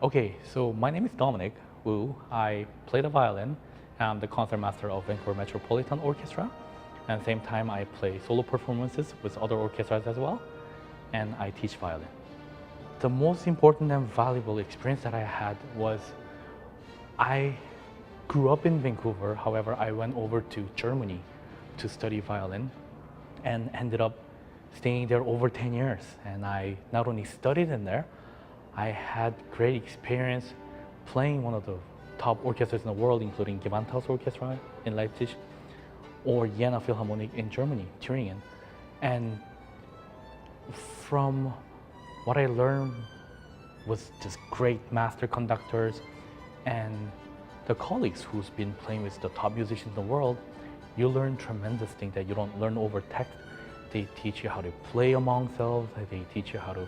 Okay, so my name is Dominic Wu. I play the violin. I'm the concert master of Vancouver Metropolitan Orchestra. And at the same time, I play solo performances with other orchestras as well. And I teach violin. The most important and valuable experience that I had was I grew up in Vancouver. However, I went over to Germany to study violin and ended up staying there over 10 years. And I not only studied in there, I had great experience playing one of the top orchestras in the world, including Gewandhaus Orchestra in Leipzig or Jena Philharmonic in Germany, Thüringen. And from what I learned was just great master conductors and the colleagues who's been playing with the top musicians in the world. You learn tremendous things that you don't learn over text. They teach you how to play among selves, they teach you how to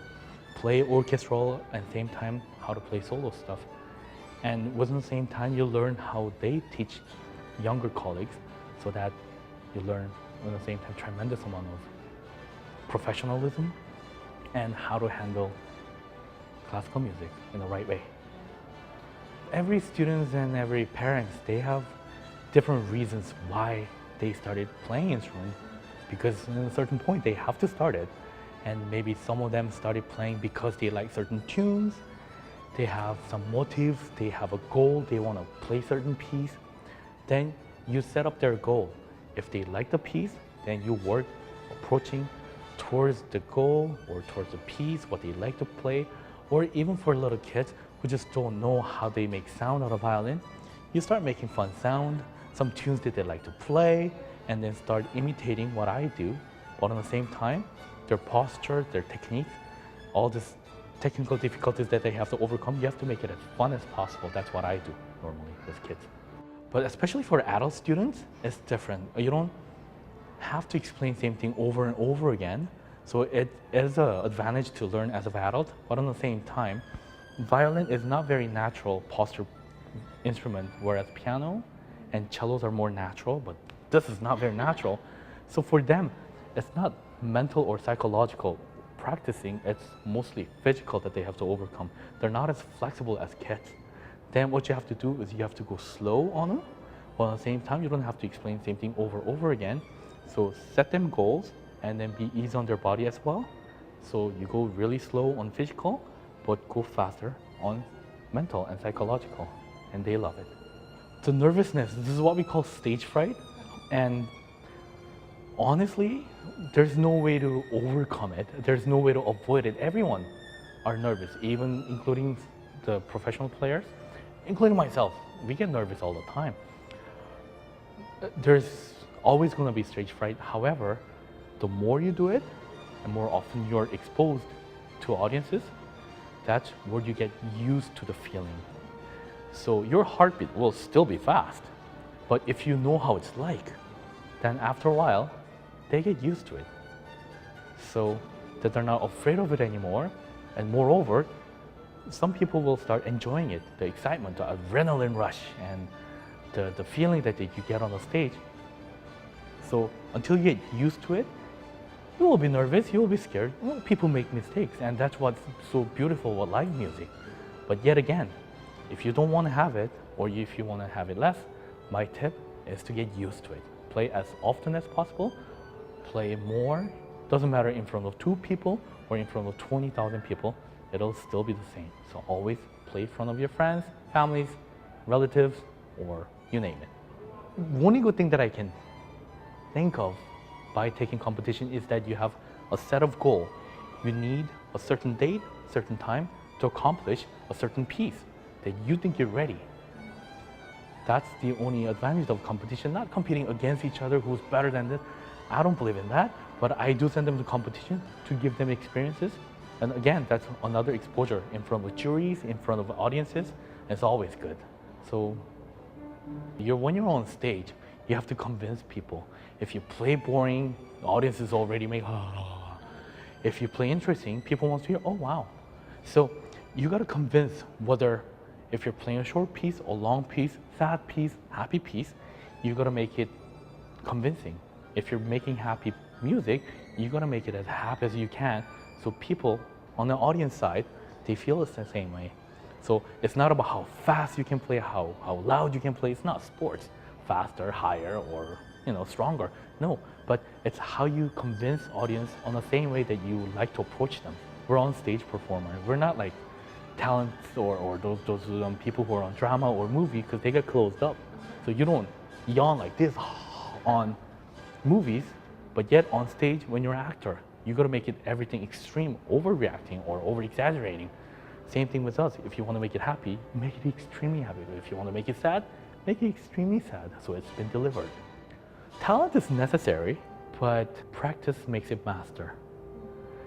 play orchestral, and at the same time how to play solo stuff. And within the same time, you learn how they teach younger colleagues, so that you learn at the same time tremendous amount of professionalism and how to handle classical music in the right way. Every student and every parents, they have different reasons why they started playing instruments, because at a certain point they have to start it. And maybe some of them started playing because they like certain tunes, they have some motives, they have a goal, they want to play certain piece. Then you set up their goal. If they like the piece, then you work approaching towards the goal or towards the piece, what they like to play. Or even for little kids who just don't know how they make sound out of violin, you start making fun sound, some tunes that they like to play, and then start imitating what I do. But at the same time, their posture, their technique, all these technical difficulties that they have to overcome, you have to make it as fun as possible. That's what I do normally with kids. But especially for adult students, it's different. You don't have to explain the same thing over and over again. So it is an advantage to learn as an adult, but at the same time, violin is not very natural posture instrument, whereas piano and cellos are more natural, but this is not very natural. So for them, it's not mental or psychological practicing, it's mostly physical that they have to overcome. They're not as flexible as kids. Then what you have to do is you have to go slow on them, while at the same time you don't have to explain the same thing over and over again. So set them goals and then be easy on their body as well. So you go really slow on physical, but go faster on mental and psychological, and they love it. The nervousness, this is what we call stage fright. And honestly, there's no way to overcome it. There's no way to avoid it. Everyone are nervous, even including the professional players, including myself. We get nervous all the time. There's always going to be stage fright. However, the more you do it, and more often you're exposed to audiences, that's where you get used to the feeling. So your heartbeat will still be fast, but if you know how it's like, then after a while, they get used to it. So that they're not afraid of it anymore. And moreover, some people will start enjoying it, the excitement, the adrenaline rush, and the feeling that you get on the stage. So until you get used to it, you will be nervous, you will be scared. Well, people make mistakes, and that's what's so beautiful about live music. But yet again, if you don't want to have it, or if you want to have it less, my tip is to get used to it. Play as often as possible, play more. Doesn't matter in front of 2 people or in front of 20,000 people, it'll still be the same. So always play in front of your friends, families, relatives, or you name it. One good thing that I can think of by taking competition is that you have a set of goals. You need a certain date, certain time to accomplish a certain piece that you think you're ready. That's the only advantage of competition, not competing against each other, who's better than this. I don't believe in that, but I do send them to competition to give them experiences. And again, that's another exposure in front of juries, in front of audiences. It's always good. So when you're on stage, you have to convince people. If you play boring, the audience is already making, oh. If you play interesting, people want to hear, oh wow. So you got to convince whether if you're playing a short piece, a long piece, sad piece, happy piece, you got to make it convincing. If you're making happy music, you got to make it as happy as you can, so people on the audience side, they feel it's the same way. So it's not about how fast you can play, how loud you can play. It's not sports, faster, higher, or stronger. No, but it's how you convince audience on the same way that you like to approach them. We're on stage performers. We're not like talents or those people who are on drama or movie because they get closed up. So you don't yawn like this on movies, but yet on stage when you're an actor, you got to make it everything extreme, overreacting or over exaggerating. Same thing with us. If you want to make it happy, make it extremely happy. If you want to make it sad, make it extremely sad. So it's been delivered. Talent is necessary, but practice makes it master.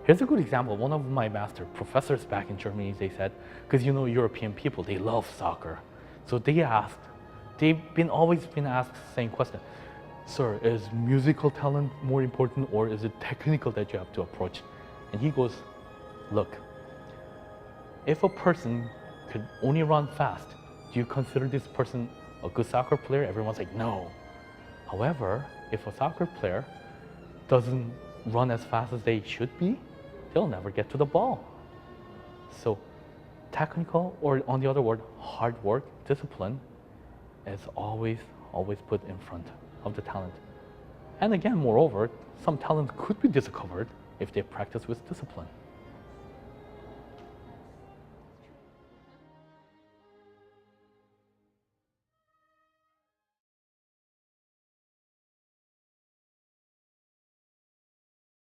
Here's a good example. One of my master professors back in Germany, they said, because European people, they love soccer. So they've always been asked the same question. Sir, is musical talent more important or is it technical that you have to approach? And he goes, look, if a person could only run fast, do you consider this person a good soccer player? Everyone's like, no. However, if a soccer player doesn't run as fast as they should be, they'll never get to the ball. So technical, or on the other word, hard work, discipline, is always put in front of the talent. And again, moreover, some talent could be discovered if they practice with discipline.